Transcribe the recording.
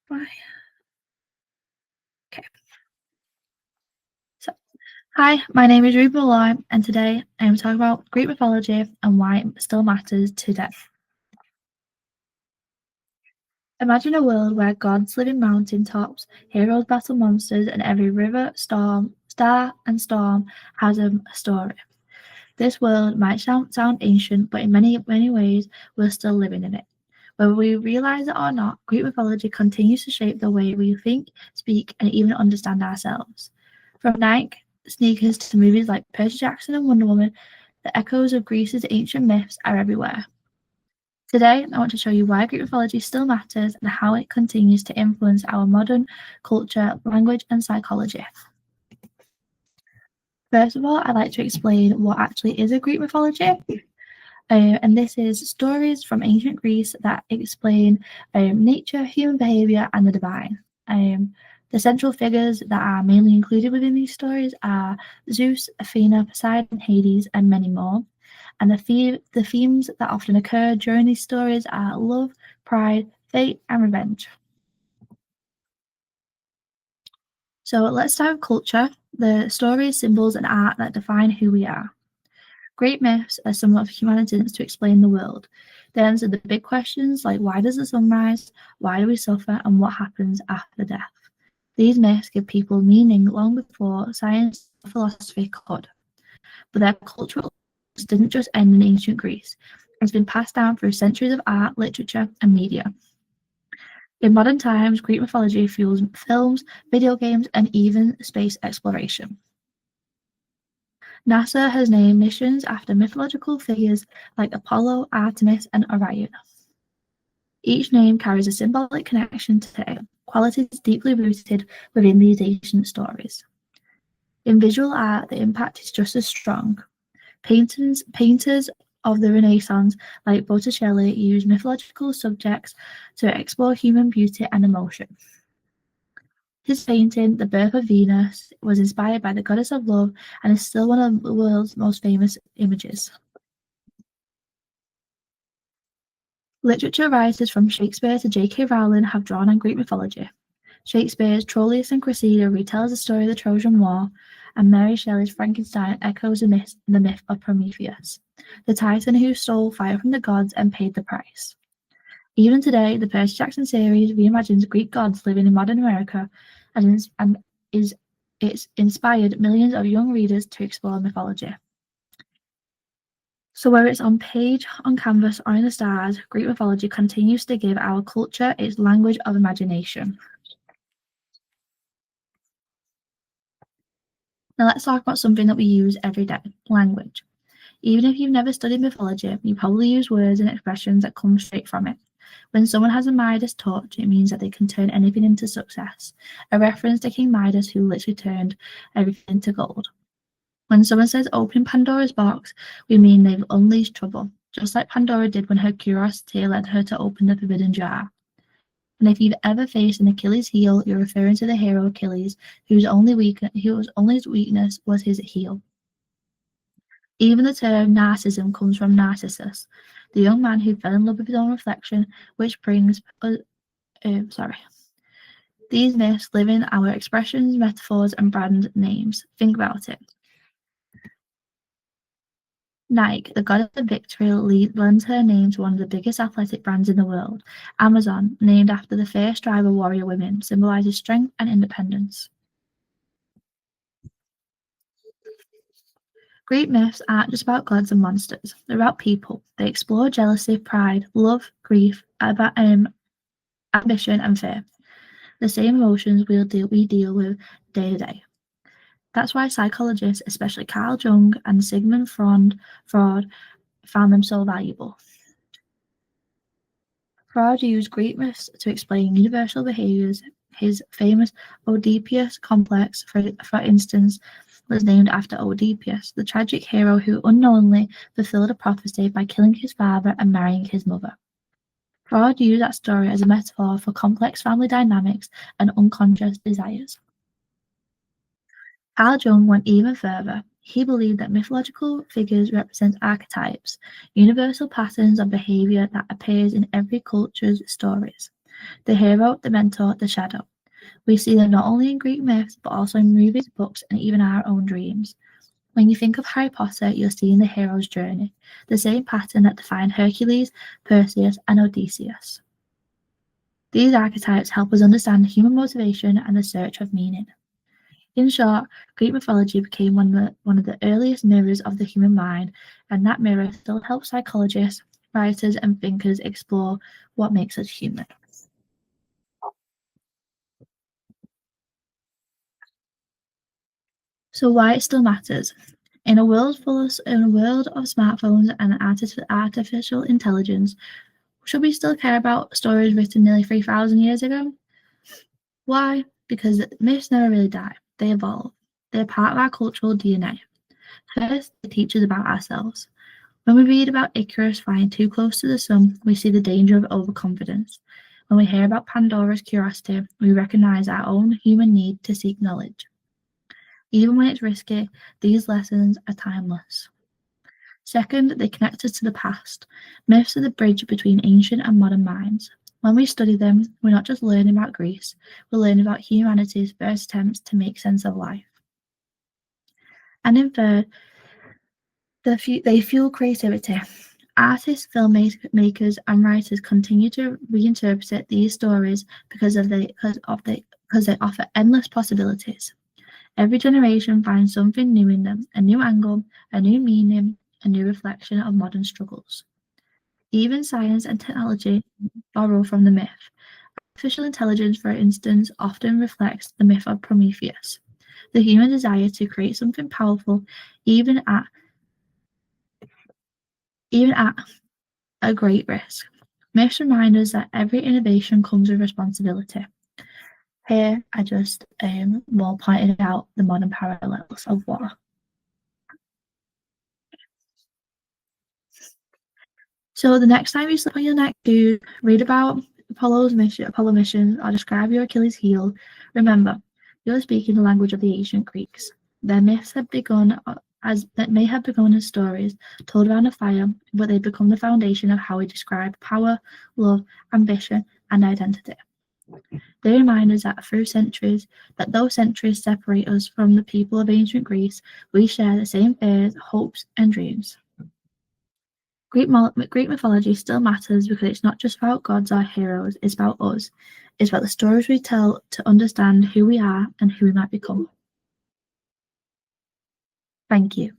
Why? Okay. So, hi, my name is Ruby Malloy, and today I am talking about Greek mythology and why it still matters today. Imagine a world where gods live in mountain tops, heroes battle monsters, and every river, star, and storm has a story. This world might sound ancient, but in many ways, we're still living in it. Whether we realize it or not, Greek mythology continues to shape the way we think, speak, and even understand ourselves. From Nike sneakers to movies like Percy Jackson and Wonder Woman, the echoes of Greece's ancient myths are everywhere. Today, I want to show you why Greek mythology still matters and how it continues to influence our modern culture, language, and psychology. First of all, I'd like to explain what actually is a Greek mythology. And this is stories from ancient Greece that explain nature, human behavior, and the divine. The central figures that are mainly included within these stories are Zeus, Athena, Poseidon, Hades, and many more. And the themes that often occur during these stories are love, pride, fate, and revenge. So let's start with culture, the stories, symbols, and art that define who we are. Great myths are some of humanity's to explain the world. They answer the big questions like why does the sun rise, why do we suffer, and what happens after death. These myths give people meaning long before science and philosophy could. But their cultural didn't just end in ancient Greece. It's been passed down through centuries of art, literature, and media. In modern times, Greek mythology fuels films, video games, and even space exploration. NASA has named missions after mythological figures like Apollo, Artemis, and Orion. Each name carries a symbolic connection to qualities deeply rooted within these ancient stories. In visual art, the impact is just as strong. Painters of the Renaissance, like Botticelli, used mythological subjects to explore human beauty and emotion. His painting, The Birth of Venus, was inspired by the goddess of love and is still one of the world's most famous images. Literature writers from Shakespeare to J.K. Rowling have drawn on Greek mythology. Shakespeare's Troilus and Cressida retells the story of the Trojan War, and Mary Shelley's Frankenstein echoes the myth of Prometheus, the titan who stole fire from the gods and paid the price. Even today, the Percy Jackson series reimagines Greek gods living in modern America and it's inspired millions of young readers to explore mythology. So whether it's on page, on canvas, or in the stars, Greek mythology continues to give our culture its language of imagination. Now let's talk about something that we use every day, language. Even if you've never studied mythology, you probably use words and expressions that come straight from it. When someone has a Midas touch, it means that they can turn anything into success, a reference to King Midas who literally turned everything into gold. When someone says open Pandora's box, we mean they've unleashed trouble, just like Pandora did when her curiosity led her to open the forbidden jar. And if you've ever faced an Achilles heel, you're referring to the hero Achilles, whose only weakness was his heel. Even the term narcissism comes from Narcissus, the young man who fell in love with his own reflection, which brings These myths live in our expressions, metaphors, and brand names. Think about it. Nike, the goddess of victory, lends her name to one of the biggest athletic brands in the world. Amazon, named after the fierce driver warrior women, symbolizes strength and independence. Greek myths aren't just about gods and monsters. They're about people. They explore jealousy, pride, love, grief, ambition, and fear. The same emotions we deal with day to day. That's why psychologists, especially Carl Jung and Sigmund Freud, found them so valuable. Freud used Greek myths to explain universal behaviors. His famous Oedipus complex, for instance, was named after Oedipus, the tragic hero who unknowingly fulfilled a prophecy by killing his father and marrying his mother. Freud used that story as a metaphor for complex family dynamics and unconscious desires. Carl Jung went even further. He believed that mythological figures represent archetypes, universal patterns of behavior that appears in every culture's stories. The hero, the mentor, the shadow. We see them not only in Greek myths, but also in movies, books, and even our own dreams. When you think of Harry Potter, you're seeing the hero's journey, the same pattern that defined Hercules, Perseus, and Odysseus. These archetypes help us understand human motivation and the search of meaning. In short, Greek mythology became one of the earliest mirrors of the human mind, and that mirror still helps psychologists, writers, and thinkers explore what makes us human. So why it still matters. In a world of smartphones and artificial intelligence, should we still care about stories written nearly 3,000 years ago? Why? Because myths never really die. They evolve. They're part of our cultural DNA. First, they teach us about ourselves. When we read about Icarus flying too close to the sun, we see the danger of overconfidence. When we hear about Pandora's curiosity, we recognize our own human need to seek knowledge. Even when it's risky, these lessons are timeless. Second, they connect us to the past. Myths are the bridge between ancient and modern minds. When we study them, we're not just learning about Greece, we're learning about humanity's first attempts to make sense of life. And in third, they fuel creativity. Artists, filmmakers, and writers continue to reinterpret these stories because they offer endless possibilities. Every generation finds something new in them, a new angle, a new meaning, a new reflection of modern struggles. Even science and technology borrow from the myth. Artificial intelligence, for instance, often reflects the myth of Prometheus, the human desire to create something powerful, even at a great risk. Myths remind us that every innovation comes with responsibility. Here, I just more pointed out the modern parallels of war. So the next time you slip on your neck to read about Apollo missions, or describe your Achilles heel, remember, you're speaking the language of the ancient Greeks. Their myths may have begun as stories told around a fire, but they become the foundation of how we describe power, love, ambition, and identity. They remind us that though centuries separate us from the people of ancient Greece, we share the same fears, hopes, and dreams. Greek mythology still matters because it's not just about gods or heroes, it's about us. It's about the stories we tell to understand who we are and who we might become. Thank you.